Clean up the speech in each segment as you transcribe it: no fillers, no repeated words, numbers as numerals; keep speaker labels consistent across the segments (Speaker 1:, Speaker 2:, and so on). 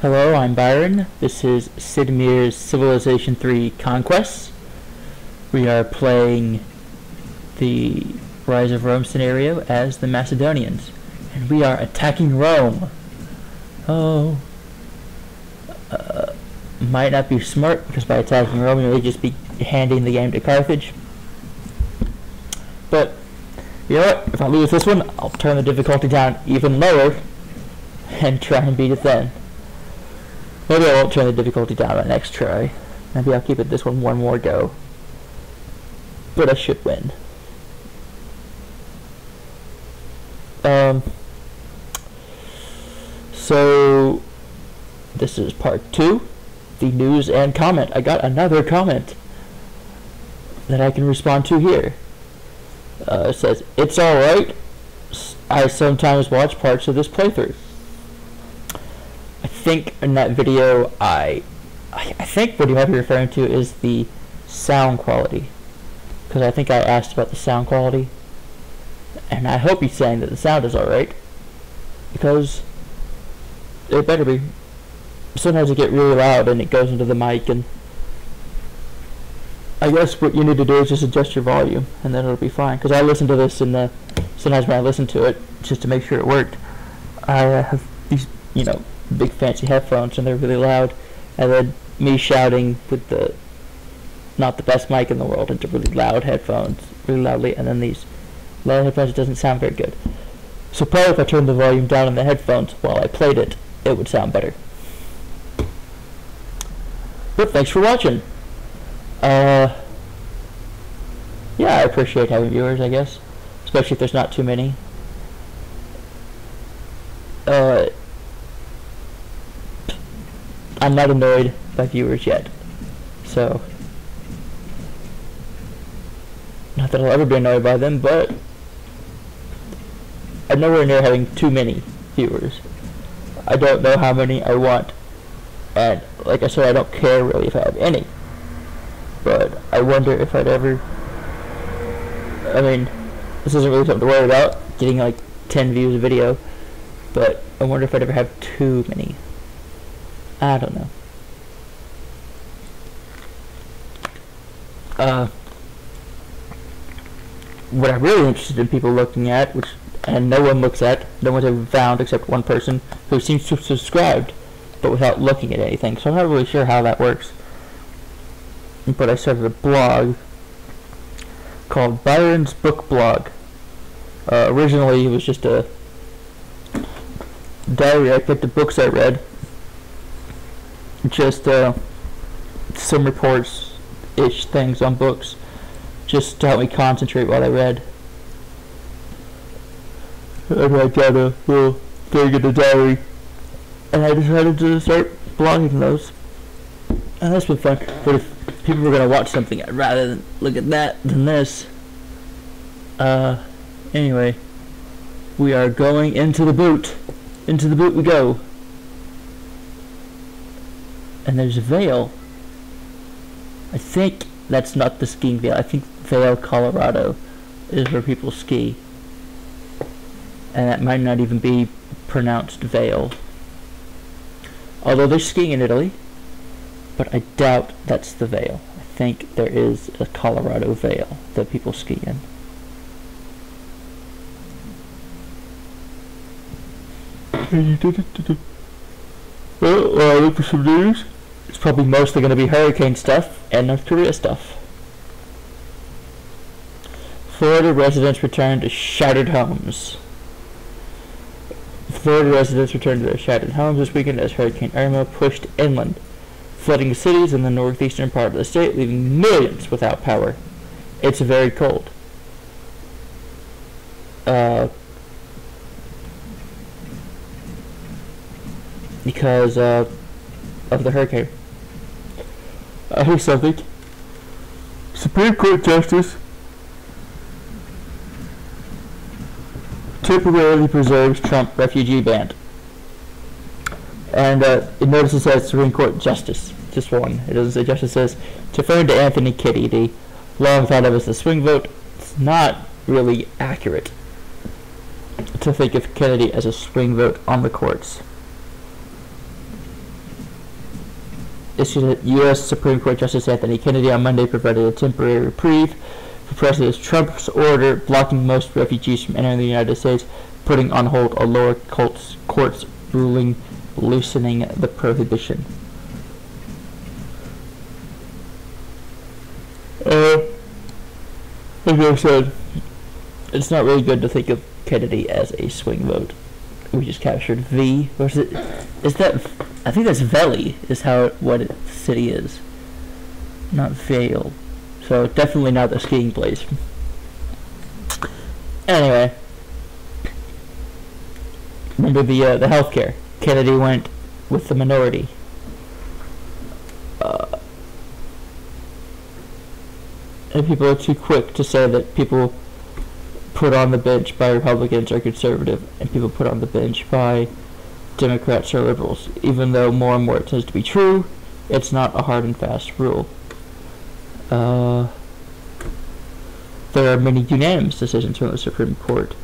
Speaker 1: Hello, I'm Byron. This is Sid Meier's Civilization 3 Conquests. We are playing the Rise of Rome scenario as the Macedonians. And we are attacking Rome. Oh. Might not be smart, because by attacking Rome you may just be handing the game to Carthage. But, you know what? If I lose this one, I'll turn the difficulty down even lower and try and beat it then. Maybe I won't turn the difficulty down my next try. Maybe I'll keep it this one more go. But I should win. So this is part 2, the news and comment. I got another comment that I can respond to here. It says, "It's alright. I sometimes watch parts of this playthrough." I think in that video, I think what you might be referring to is the sound quality, because I think I asked about the sound quality, and I hope he's saying that the sound is alright, because it better be. Sometimes it get really loud and it goes into the mic, and I guess what you need to do is just adjust your volume, and then it'll be fine. Because I listen to this in the sometimes when I listen to it just to make sure it worked, I have these big fancy headphones and they're really loud, and then me shouting with the not the best mic in the world into really loud headphones really loudly, and then these loud headphones, it doesn't sound very good. So probably if I turned the volume down on the headphones while I played it, it would sound better. But thanks for watching. Yeah, I appreciate having viewers, I guess, especially if there's not too many. I'm not annoyed by viewers yet, so not that I'll ever be annoyed by them, but I'm nowhere near having too many viewers. I don't know how many I want, and like I said, I don't care really if I have any, but I wonder if I'd ever, I mean, this isn't really something to worry about, getting like 10 views a video, but I wonder if I'd ever have too many. I don't know. What I'm really interested in people looking at, and no one looks at, no one's ever found except one person who seems to have subscribed, but without looking at anything, so I'm not really sure how that works. But I started a blog called Byron's Book Blog. Originally it was just a diary I kept of books I read. Just some reports-ish things on books, just to help me concentrate while I read. And I got a little thing in the diary, and I decided to start blogging those. And that's been fun. But if people were going to watch something, I'd rather look at that than this. Anyway, we are going into the boot. Into the boot we go. And there's a Vail. I think that's not the skiing Vail. I think Vail, Colorado is where people ski. And that might not even be pronounced Vail. Although they're skiing in Italy. But I doubt that's the Vail. I think there is a Colorado Vail that people ski in. Well, look for some news. It's probably mostly going to be hurricane stuff and North Korea stuff. Florida residents return to shattered homes. Florida residents returned to their shattered homes this weekend as Hurricane Irma pushed inland, flooding cities in the northeastern part of the state, leaving millions without power. It's very cold. Because of the hurricane. Here's something. Supreme Court Justice temporarily preserves Trump refugee ban. And it notices it says Supreme Court Justice. Just one. It doesn't say Justice. It says, to refer to Anthony Kitty, the long thought of as the swing vote. It's not really accurate to think of Kennedy as a swing vote on the courts. issued a U.S. Supreme Court Justice Anthony Kennedy on Monday provided a temporary reprieve for President Trump's order blocking most refugees from entering the United States, putting on hold a lower court's ruling loosening the prohibition. Like I said, it's not really good to think of Kennedy as a swing vote. We just captured V. What is it? Is that? I think that's Valley. Is what the city is. Not Vale. So definitely not the skiing place. Anyway, remember the healthcare. Kennedy went with the minority. And people are too quick to say that people put on the bench by Republicans are conservative, and people put on the bench by Democrats or liberals. Even though more and more it tends to be true, it's not a hard and fast rule. There are many unanimous decisions from the Supreme Court.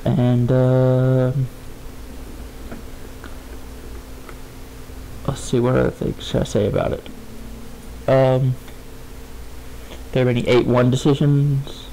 Speaker 1: And, let's see, what other things should I say about it? There are many 8-1 decisions.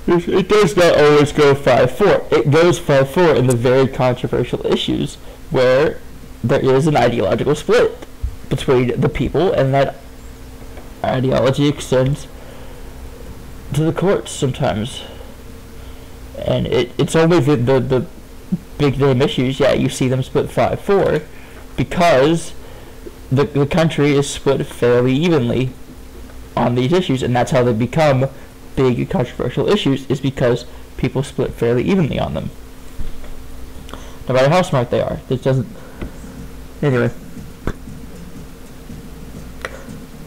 Speaker 1: It does not always go 5-4. It goes 5-4 in the very controversial issues where there is an ideological split between the people, and that ideology extends to the courts sometimes. And it's only the big name issues, yeah, you see them split 5-4 because the country is split fairly evenly on these issues, and that's how they become big controversial issues, is because people split fairly evenly on them. No matter how smart they are. This doesn't... Anyway.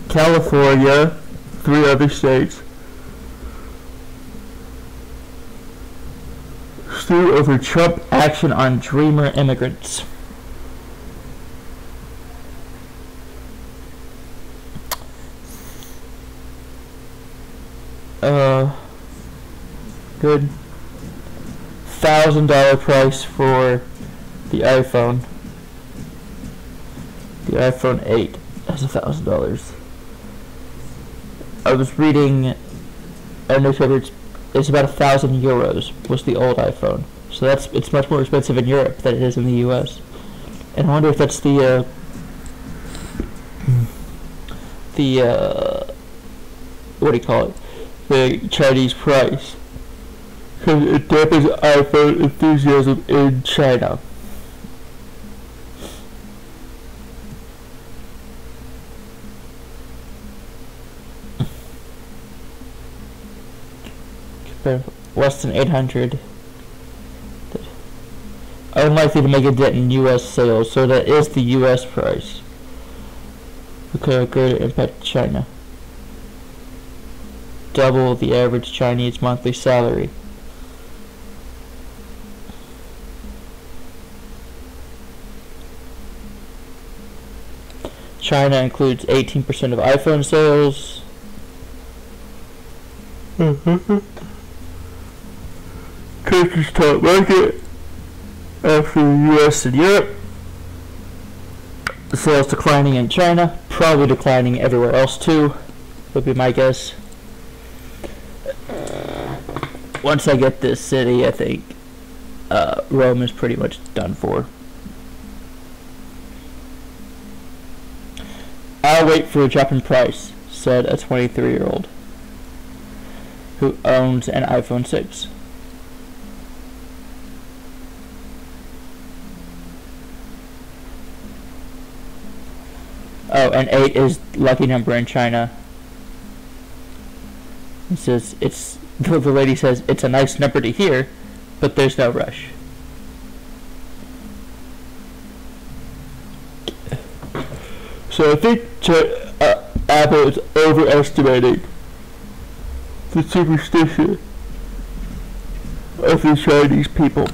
Speaker 1: California, 3 other states, sue over Trump action on Dreamer immigrants. Good. $1,000 price for the iPhone. The iPhone 8 has $1,000. I was reading a newspaper. It's about 1,000 euros was the old iPhone. So it's much more expensive in Europe than it is in the U.S. And I wonder if that's the what do you call it? The Chinese price. Because it dampens iPhone enthusiasm in China. Less than 800. Unlikely to make a dent in U.S. sales, so that is the U.S. price. Okay, greater impact to China. Double the average Chinese monthly salary. China includes 18% of iPhone sales. Country's top market after the US and Europe. Sales declining in China, probably declining everywhere else too, would be my guess. Once I get this city, I think Rome is pretty much done for. I'll wait for a drop in price, said a 23-year-old who owns an iPhone 6. Oh, and 8 is lucky number in China. It says the lady says it's a nice number to hear, but there's no rush. So I think Apple is overestimating the superstition of the Chinese people.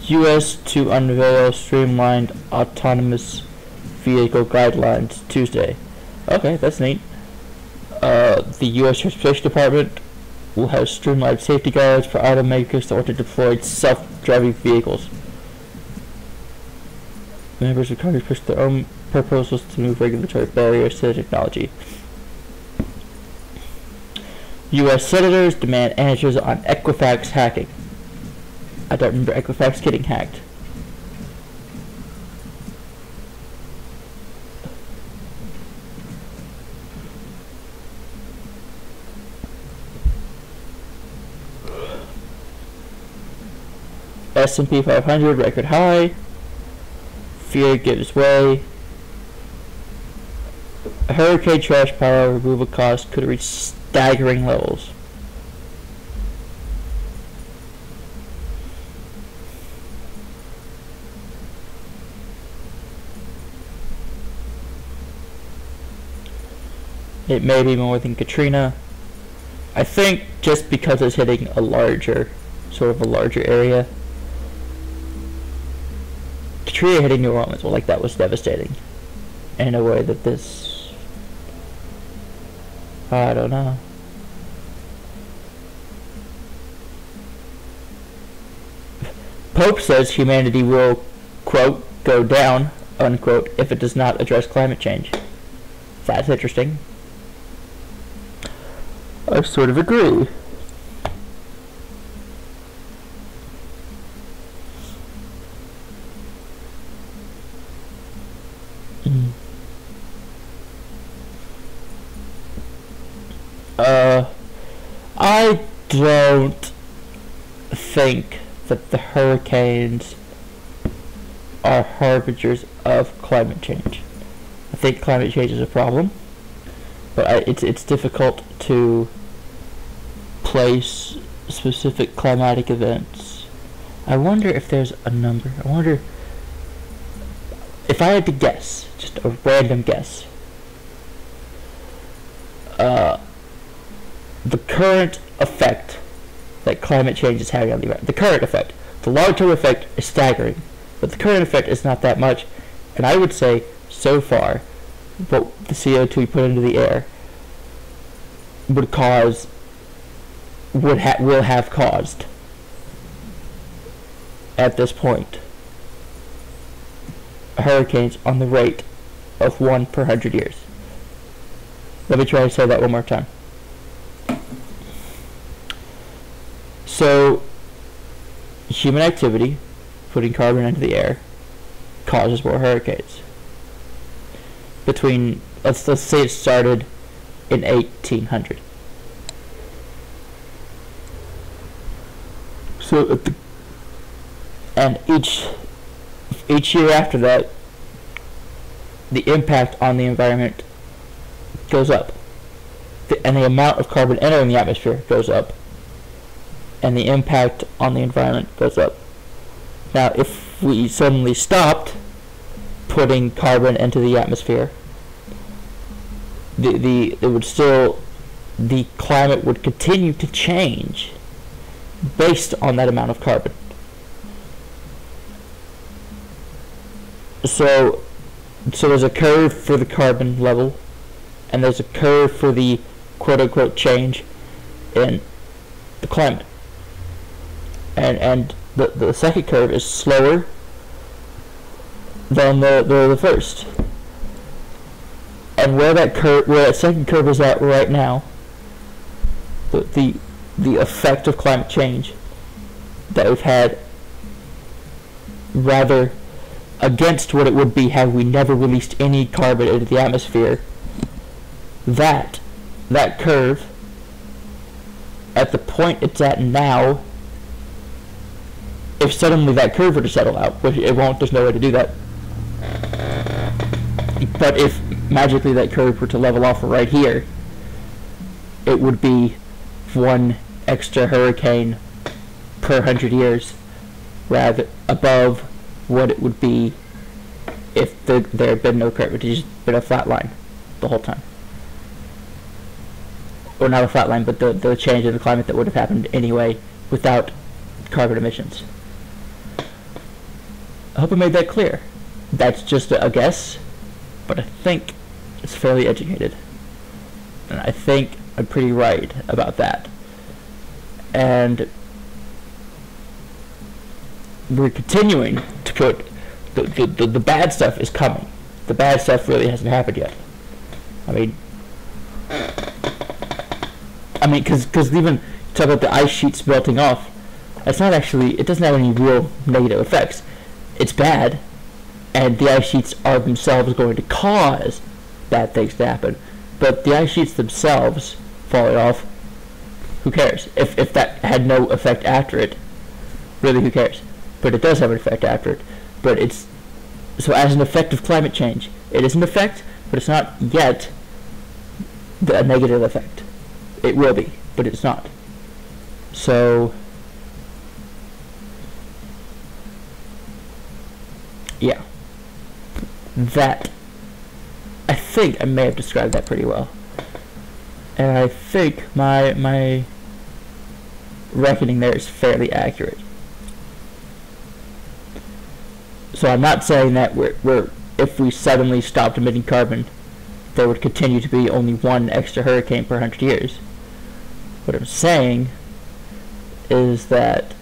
Speaker 1: U.S. to unveil streamlined autonomous vehicle guidelines Tuesday. Okay, that's neat. The U.S. Transportation Department will have streamlined safety guards for automakers that want to deploy self-driving vehicles. Members of Congress push their own proposals to move regulatory barriers to the technology. U.S. senators demand answers on Equifax hacking. I don't remember Equifax getting hacked. S&P 500 record high. Fear gives way. Hurricane trash pile removal cost could reach staggering levels. It may be more than Katrina. I think just because it's hitting a larger area. Katrina hitting New Orleans, well, like, that was devastating. In a way that this, I don't know. Pope says humanity will, quote, go down, unquote, if it does not address climate change. That's interesting. I sort of agree. I don't think that the hurricanes are harbingers of climate change. I think climate change is a problem, but it's difficult to place specific climatic events. I wonder if there's a number. I wonder if I had to guess, just a random guess. The current effect that climate change is having on the environment. The current effect. The long-term effect is staggering, but the current effect is not that much. And I would say, so far, what the CO2 we put into the air will have caused at this point hurricanes on the rate of 1 per 100 years. Let me try to say that one more time. So, human activity, putting carbon into the air, causes more hurricanes. Between, let's say it started in 1800. So, and each year after that, the impact on the environment goes up, and the amount of carbon entering the atmosphere goes up, and the impact on the environment goes up. Now, if we suddenly stopped putting carbon into the atmosphere, the climate would continue to change based on that amount of carbon. So there's a curve for the carbon level, and there's a curve for the quote-unquote change in the climate. And the second curve is slower than the first. And where that second curve is at right now, the effect of climate change that we've had, rather against what it would be had we never released any carbon into the atmosphere, that curve, at the point it's at now, if suddenly that curve were to settle out, which it won't, there's no way to do that, but if magically that curve were to level off right here, it would be 1 extra hurricane per 100 years, rather above what it would be if there had been no curve. It had just been a flat line the whole time. Or not a flat line, but the change in the climate that would have happened anyway without carbon emissions. I hope I made that clear. That's just a guess, but I think it's fairly educated. And I think I'm pretty right about that. and we're continuing to put the bad stuff is coming. The bad stuff really hasn't happened yet. I mean, because even talk about the ice sheets melting off, it's not actually, it doesn't have any real negative effects. It's bad, and the ice sheets are themselves going to cause bad things to happen. But the ice sheets themselves falling off, who cares? If that had no effect after it, really, who cares? But it does have an effect after it. But it's, so as an effect of climate change, it is an effect, but it's not yet a negative effect. It will be, but it's not. So, yeah. That, I think I may have described that pretty well. And I think my reckoning there is fairly accurate. So I'm not saying that we're if we suddenly stopped emitting carbon, there would continue to be only one extra hurricane per 100 years. What I'm saying is that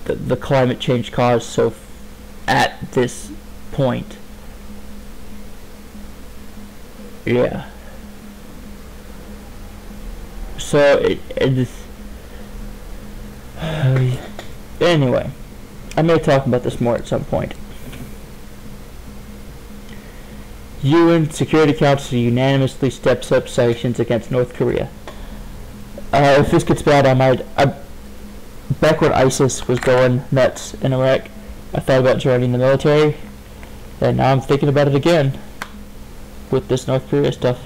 Speaker 1: the climate change caused so at this point, yeah. So it is. Anyway, I may talk about this more at some point. UN Security Council unanimously steps up sanctions against North Korea. If this gets bad, I might. Back when ISIS was going nuts in Iraq, I thought about joining the military, and now I'm thinking about it again with this North Korea stuff.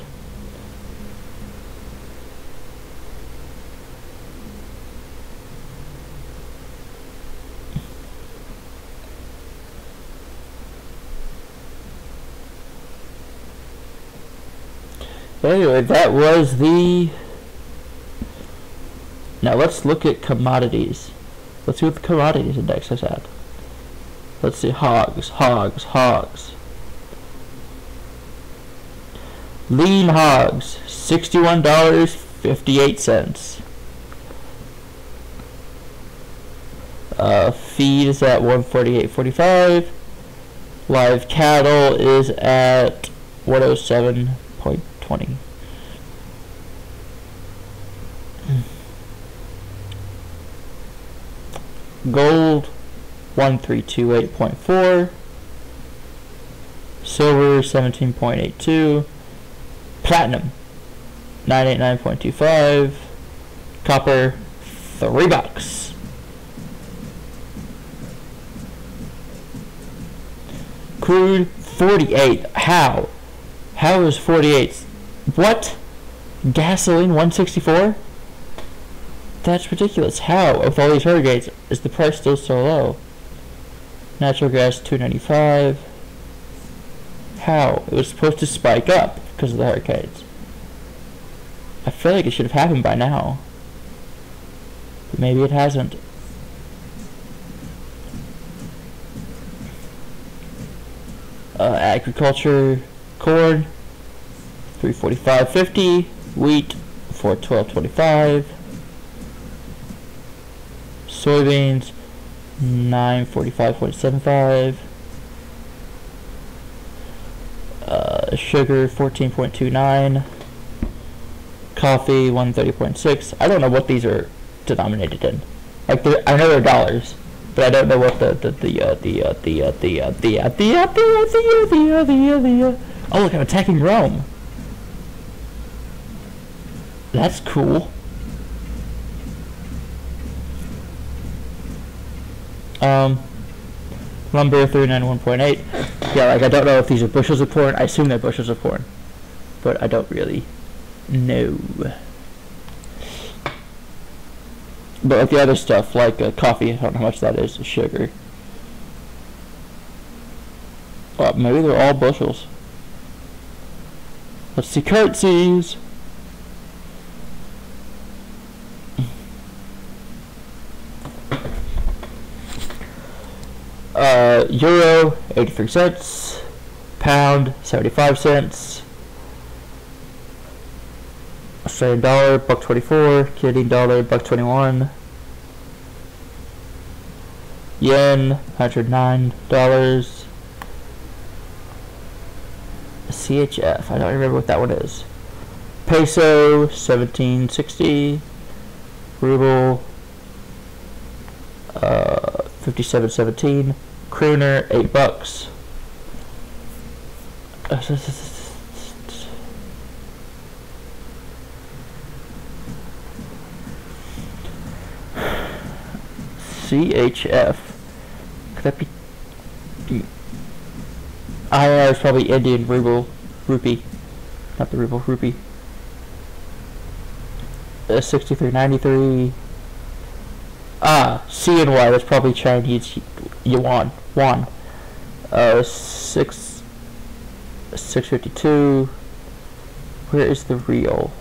Speaker 1: Anyway, that was the... Now let's look at commodities. Let's see what the commodities index is at. Let's see, hogs. Lean hogs, $61.58. Feed is at $148.45. Live cattle is at $107.20. Gold 1328.4. Silver 17.82. Platinum 989.25. Copper $3. Crude 48. How is 48? What? Gasoline 164? That's ridiculous. How, with all these hurricanes, is the price still so low? Natural gas $2.95. How? It was supposed to spike up because of the hurricanes. I feel like it should have happened by now, but maybe it hasn't. Agriculture, corn $345.50. Wheat $412.25. Soybeans $945.75. Sugar $14.29. Coffee $130.6. I don't know what these are denominated in. Like, I know they're dollars, but I don't know what oh, look, I'm attacking Rome. That's cool. Lumber 391.8. Yeah, like, I don't know if these are bushels of corn. I assume they're bushels of corn, but I don't really know. But like the other stuff, like coffee, I don't know how much that is. Sugar. Well, maybe they're all bushels. Let's see currencies. Euro 83 cents, pound 75 cents, Australian dollar, $1.24. Canadian dollar, $1.21. Yen, $109. CHF, I don't remember what that one is. Peso, 1760. Ruble, 57.17. Kroner, $8. CHF. Could that be? INR is probably Indian rupee, not the ruble, rupee. 63.93. CNY. That's probably Chinese yuan. 652. Where is the real?